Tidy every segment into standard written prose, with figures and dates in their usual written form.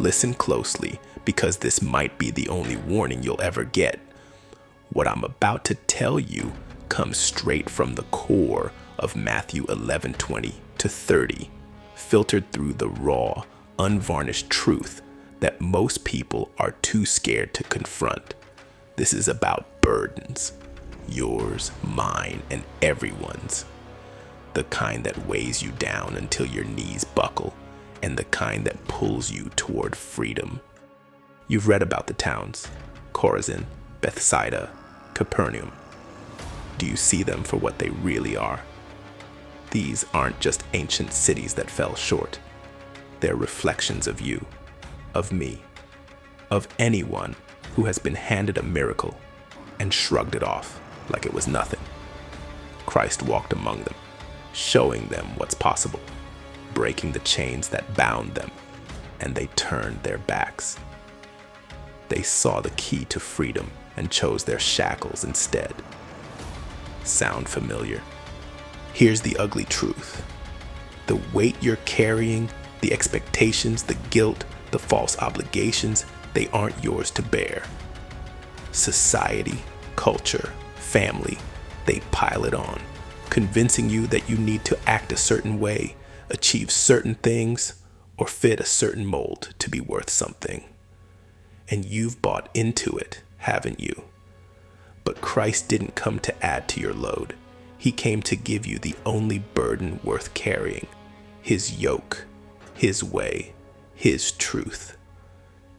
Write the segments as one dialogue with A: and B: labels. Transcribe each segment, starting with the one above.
A: Listen closely, because this might be the only warning you'll ever get. What I'm about to tell you comes straight from the core of Matthew 11:20 to 30, filtered through the raw, unvarnished truth that most people are too scared to confront. This is about burdens, yours, mine, and everyone's. The kind that weighs you down until your knees buckle, and the kind that pulls you toward freedom. You've read about the towns, Chorazin, Bethsaida, Capernaum. Do you see them for what they really are? These aren't just ancient cities that fell short. They're reflections of you, of me, of anyone who has been handed a miracle and shrugged it off like it was nothing. Christ walked among them, showing them what's possible, breaking the chains that bound them, and they turned their backs. They saw the key to freedom and chose their shackles instead. Sound familiar? Here's the ugly truth. The weight you're carrying, the expectations, the guilt, the false obligations, they aren't yours to bear. Society, culture, family, they pile it on, convincing you that you need to act a certain way, achieve certain things, or fit a certain mold to be worth something. And you've bought into it, haven't you? But Christ didn't come to add to your load. He came to give you the only burden worth carrying, his yoke, his way, his truth.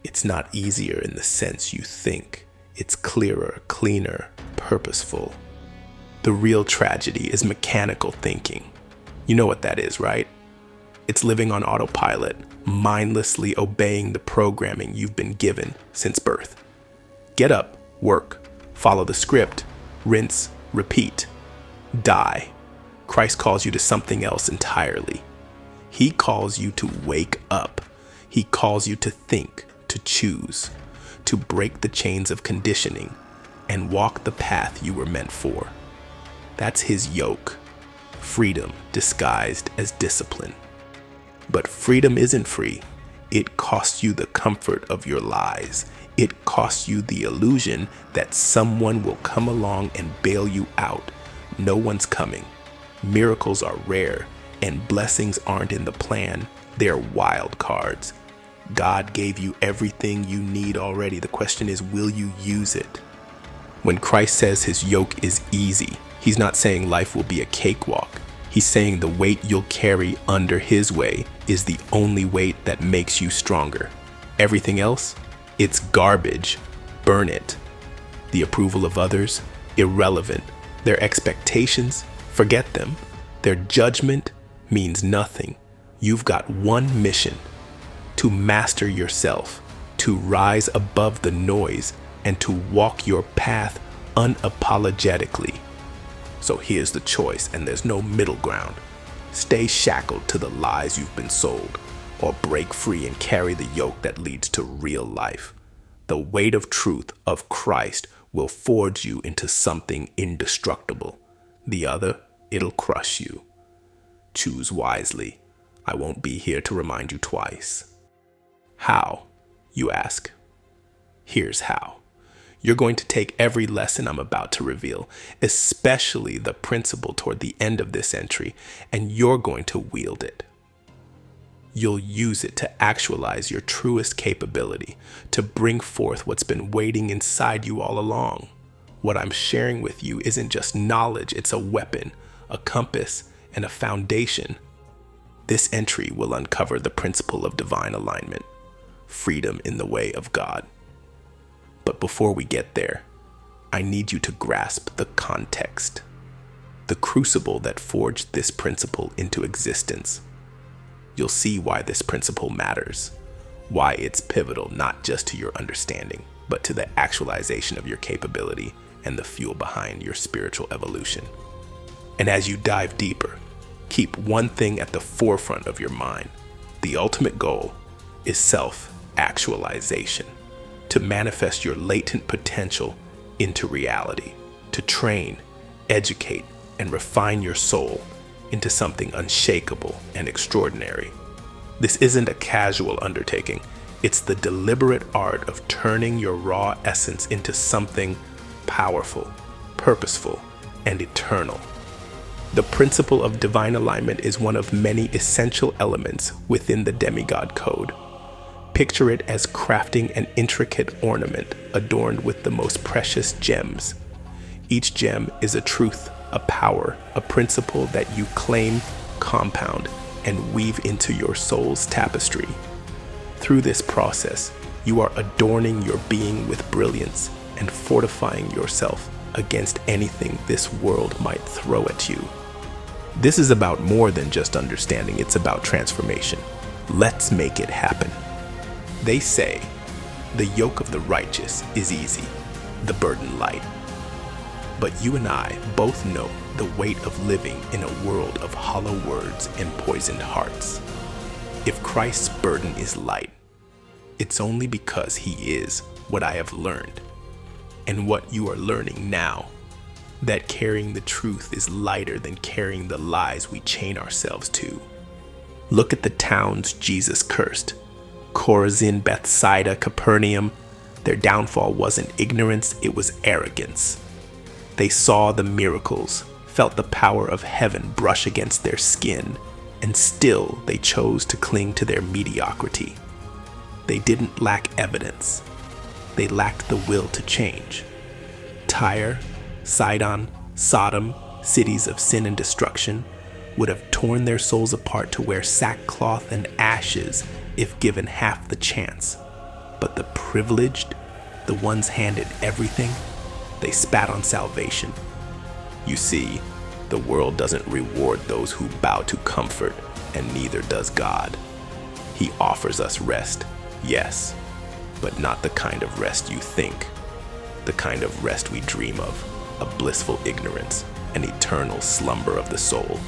A: It's not easier in the sense you think. It's clearer, cleaner, purposeful. The real tragedy is mechanical thinking. You know what that is, right? It's living on autopilot, mindlessly obeying the programming you've been given since birth. Get up, work, follow the script, rinse, repeat, die. Christ calls you to something else entirely. He calls you to wake up. He calls you to think, to choose, to break the chains of conditioning and walk the path you were meant for. That's his yoke, freedom disguised as discipline. But freedom isn't free. It costs you the comfort of your lies. It costs you the illusion that someone will come along and bail you out. No one's coming. Miracles are rare, and blessings aren't in the plan. They're wild cards. God gave you everything you need already. The question is, will you use it? When Christ says his yoke is easy, he's not saying life will be a cakewalk. He's saying the weight you'll carry under his way is the only weight that makes you stronger. Everything else, it's garbage. Burn it. The approval of others, irrelevant. Their expectations, forget them. Their judgment means nothing. You've got one mission: to master yourself, to rise above the noise, and to walk your path unapologetically. So here's the choice, and there's no middle ground. Stay shackled to the lies you've been sold, or break free and carry the yoke that leads to real life. The weight of truth of Christ will forge you into something indestructible. The other, it'll crush you. Choose wisely. I won't be here to remind you twice. How, you ask? Here's how. You're going to take every lesson I'm about to reveal, especially the principle toward the end of this entry, and you're going to wield it. You'll use it to actualize your truest capability, to bring forth what's been waiting inside you all along. What I'm sharing with you isn't just knowledge, it's a weapon, a compass, and a foundation. This entry will uncover the principle of divine alignment, freedom in the way of God. But before we get there, I need you to grasp the context, the crucible that forged this principle into existence. You'll see why this principle matters, why it's pivotal not just to your understanding, but to the actualization of your capability and the fuel behind your spiritual evolution. And as you dive deeper, keep one thing at the forefront of your mind. The ultimate goal is self-actualization, to manifest your latent potential into reality, to train, educate, and refine your soul into something unshakable and extraordinary. This isn't a casual undertaking. It's the deliberate art of turning your raw essence into something powerful, purposeful, and eternal. The principle of divine alignment is one of many essential elements within the Demigod code. Picture it as crafting an intricate ornament adorned with the most precious gems. Each gem is a truth, a power, a principle that you claim, compound, and weave into your soul's tapestry. Through this process, you are adorning your being with brilliance and fortifying yourself against anything this world might throw at you. This is about more than just understanding, it's about transformation. Let's make it happen. They say, the yoke of the righteous is easy, the burden light. But you and I both know the weight of living in a world of hollow words and poisoned hearts. If Christ's burden is light, it's only because he is what I have learned, and what you are learning now, that carrying the truth is lighter than carrying the lies we chain ourselves to. Look at the towns Jesus cursed. Chorazin, Bethsaida, Capernaum. Their downfall wasn't ignorance, it was arrogance. They saw the miracles, felt the power of heaven brush against their skin, and still they chose to cling to their mediocrity. They didn't lack evidence. They lacked the will to change. Tyre, Sidon, Sodom, cities of sin and destruction, would have torn their souls apart to wear sackcloth and ashes if given half the chance. But the privileged, the ones handed everything, they spat on salvation. You see, the world doesn't reward those who bow to comfort, and neither does God. He offers us rest, yes, but not the kind of rest you think. The kind of rest we dream of, a blissful ignorance, an eternal slumber of the soul,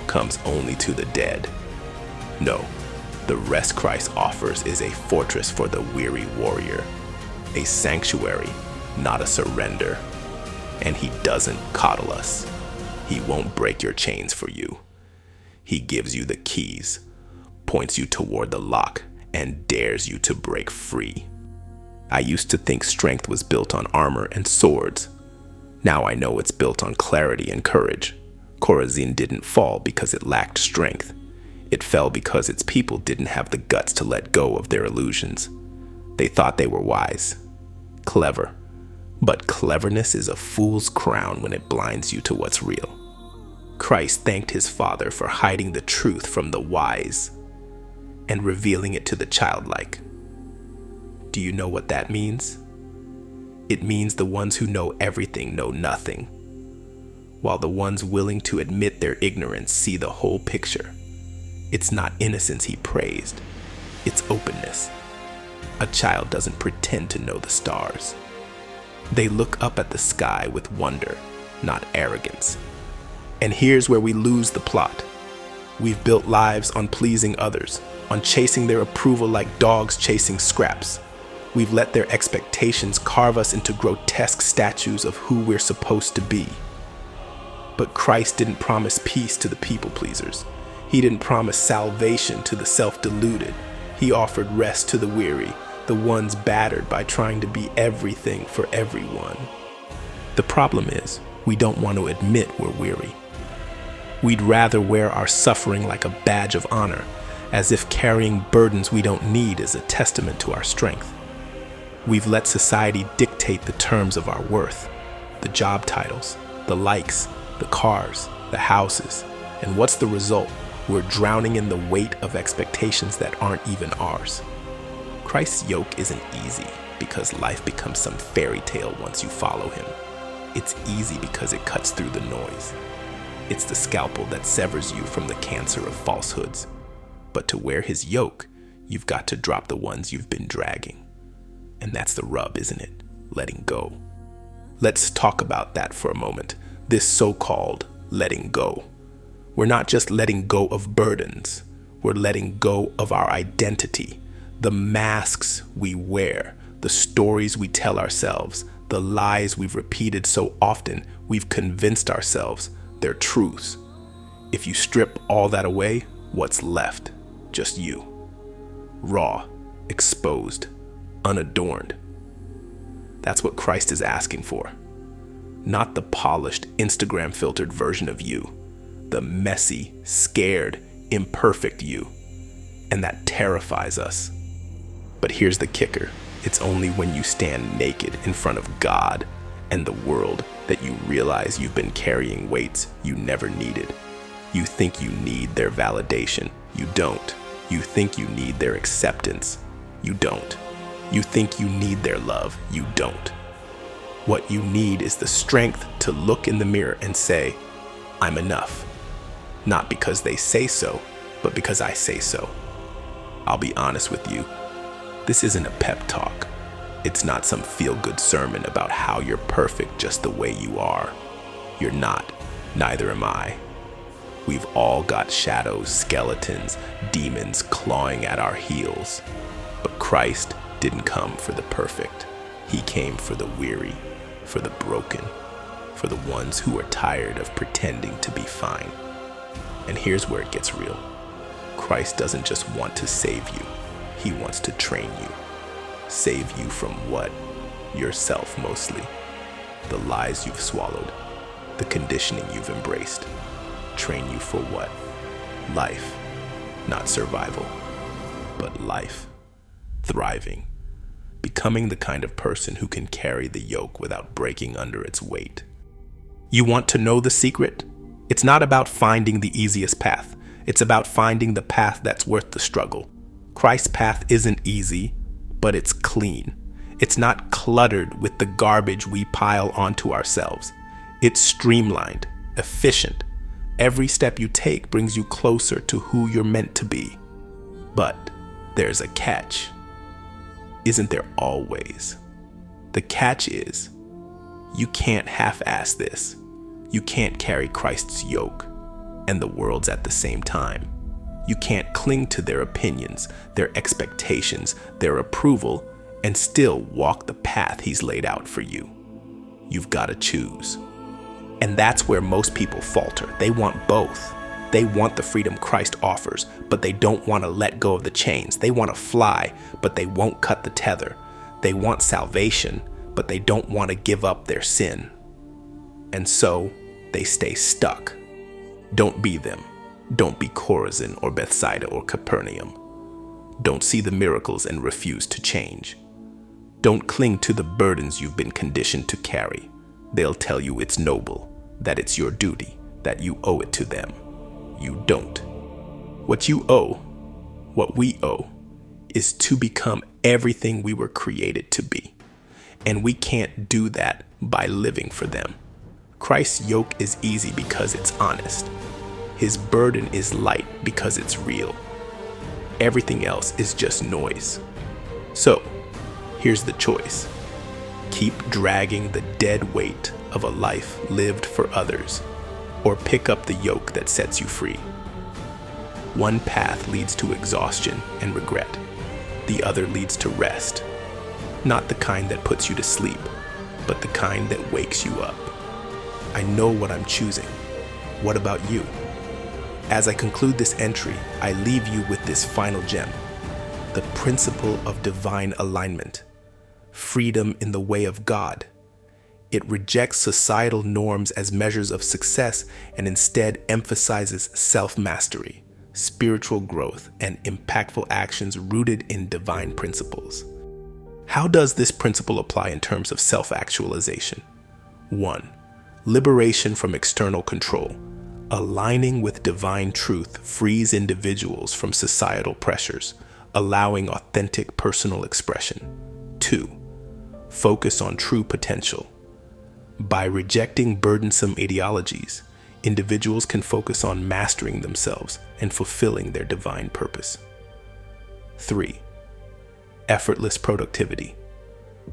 A: comes only to the dead. No, the rest Christ offers is a fortress for the weary warrior, a sanctuary, not a surrender. And he doesn't coddle us. He won't break your chains for you. He gives you the keys, points you toward the lock, and dares you to break free. I used to think strength was built on armor and swords. Now I know it's built on clarity and courage. Chorazin didn't fall because it lacked strength. It fell because its people didn't have the guts to let go of their illusions. They thought they were wise, clever. But cleverness is a fool's crown when it blinds you to what's real. Christ thanked his Father for hiding the truth from the wise and revealing it to the childlike. Do you know what that means? It means the ones who know everything know nothing, while the ones willing to admit their ignorance see the whole picture. It's not innocence he praised, it's openness. A child doesn't pretend to know the stars. They look up at the sky with wonder, not arrogance. And here's where we lose the plot. We've built lives on pleasing others, on chasing their approval like dogs chasing scraps. We've let their expectations carve us into grotesque statues of who we're supposed to be. But Christ didn't promise peace to the people pleasers. He didn't promise salvation to the self-deluded. He offered rest to the weary, the ones battered by trying to be everything for everyone. The problem is, we don't want to admit we're weary. We'd rather wear our suffering like a badge of honor, as if carrying burdens we don't need is a testament to our strength. We've let society dictate the terms of our worth, the job titles, the likes, the cars, the houses, and what's the result? We're drowning in the weight of expectations that aren't even ours. Christ's yoke isn't easy because life becomes some fairy tale once you follow him. It's easy because it cuts through the noise. It's the scalpel that severs you from the cancer of falsehoods. But to wear his yoke, you've got to drop the ones you've been dragging. And that's the rub, isn't it? Letting go. Let's talk about that for a moment. This so-called letting go. We're not just letting go of burdens. We're letting go of our identity. The masks we wear, the stories we tell ourselves, the lies we've repeated so often we've convinced ourselves they're truths. If you strip all that away, what's left? Just you. Raw, exposed, unadorned. That's what Christ is asking for. Not the polished, Instagram-filtered version of you, the messy, scared, imperfect you. And that terrifies us. But here's the kicker. It's only when you stand naked in front of God and the world that you realize you've been carrying weights you never needed. You think you need their validation. You don't. You think you need their acceptance. You don't. You think you need their love. You don't. What you need is the strength to look in the mirror and say, I'm enough. Not because they say so, but because I say so. I'll be honest with you. This isn't a pep talk. It's not some feel-good sermon about how you're perfect just the way you are. You're not. Neither am I. We've all got shadows, skeletons, demons clawing at our heels. But Christ didn't come for the perfect. He came for the weary, for the broken, for the ones who are tired of pretending to be fine. And here's where it gets real. Christ doesn't just want to save you. He wants to train you. Save you from what? Yourself mostly. The lies you've swallowed. The conditioning you've embraced. Train you for what? Life. Not survival, but life. Thriving. Becoming the kind of person who can carry the yoke without breaking under its weight. You want to know the secret? It's not about finding the easiest path. It's about finding the path that's worth the struggle. Christ's path isn't easy, but it's clean. It's not cluttered with the garbage we pile onto ourselves. It's streamlined, efficient. Every step you take brings you closer to who you're meant to be. But there's a catch. Isn't there always? The catch is, you can't half-ass this. You can't carry Christ's yoke and the world's at the same time. You can't cling to their opinions, their expectations, their approval, and still walk the path he's laid out for you. You've got to choose. And that's where most people falter. They want both. They want the freedom Christ offers, but they don't want to let go of the chains. They want to fly, but they won't cut the tether. They want salvation, but they don't want to give up their sin. And so they stay stuck. Don't be them. Don't be Chorazin or Bethsaida or Capernaum. Don't see the miracles and refuse to change. Don't cling to the burdens you've been conditioned to carry. They'll tell you it's noble, that it's your duty, that you owe it to them. You don't. What you owe, what we owe, is to become everything we were created to be. And we can't do that by living for them. Christ's yoke is easy because it's honest. His burden is light because it's real. Everything else is just noise. So, here's the choice. Keep dragging the dead weight of a life lived for others, or pick up the yoke that sets you free. One path leads to exhaustion and regret. The other leads to rest. Not the kind that puts you to sleep, but the kind that wakes you up. I know what I'm choosing. What about you? As I conclude this entry, I leave you with this final gem. The principle of divine alignment. Freedom in the way of God. It rejects societal norms as measures of success and instead emphasizes self-mastery, spiritual growth, and impactful actions rooted in divine principles. How does this principle apply in terms of self-actualization? 1. Liberation from external control. Aligning with divine truth frees individuals from societal pressures, allowing authentic personal expression. 2. Focus on true potential. By rejecting burdensome ideologies, individuals can focus on mastering themselves and fulfilling their divine purpose. 3. Effortless productivity.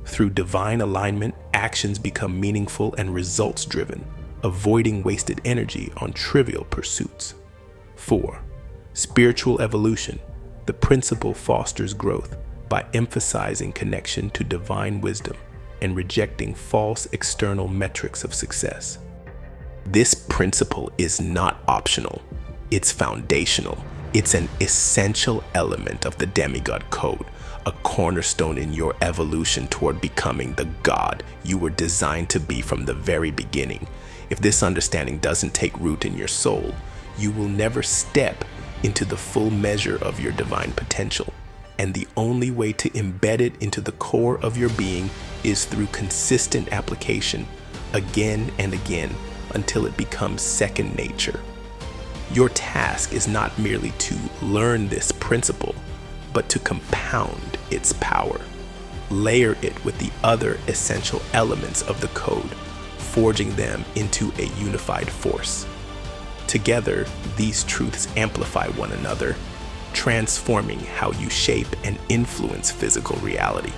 A: Through divine alignment, actions become meaningful and results-driven, avoiding wasted energy on trivial pursuits. 4. Spiritual evolution. The principle fosters growth by emphasizing connection to divine wisdom and rejecting false external metrics of success. This principle is not optional. It's foundational, It's an essential element of the Demigod code, a cornerstone in your evolution toward becoming the God you were designed to be from the very beginning. If this understanding doesn't take root in your soul, you will never step into the full measure of your divine potential. And the only way to embed it into the core of your being is through consistent application, again and again, until it becomes second nature. Your task is not merely to learn this principle, but to compound its power. Layer it with the other essential elements of the code, forging them into a unified force. Together, these truths amplify one another, transforming how you shape and influence physical reality.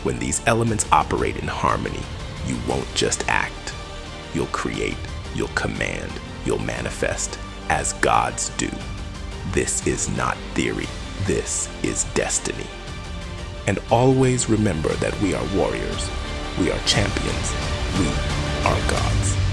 A: When these elements operate in harmony, you won't just act. You'll create, you'll command, you'll manifest as gods do. This is not theory. This is destiny. And always remember that we are warriors. We are champions. We are gods.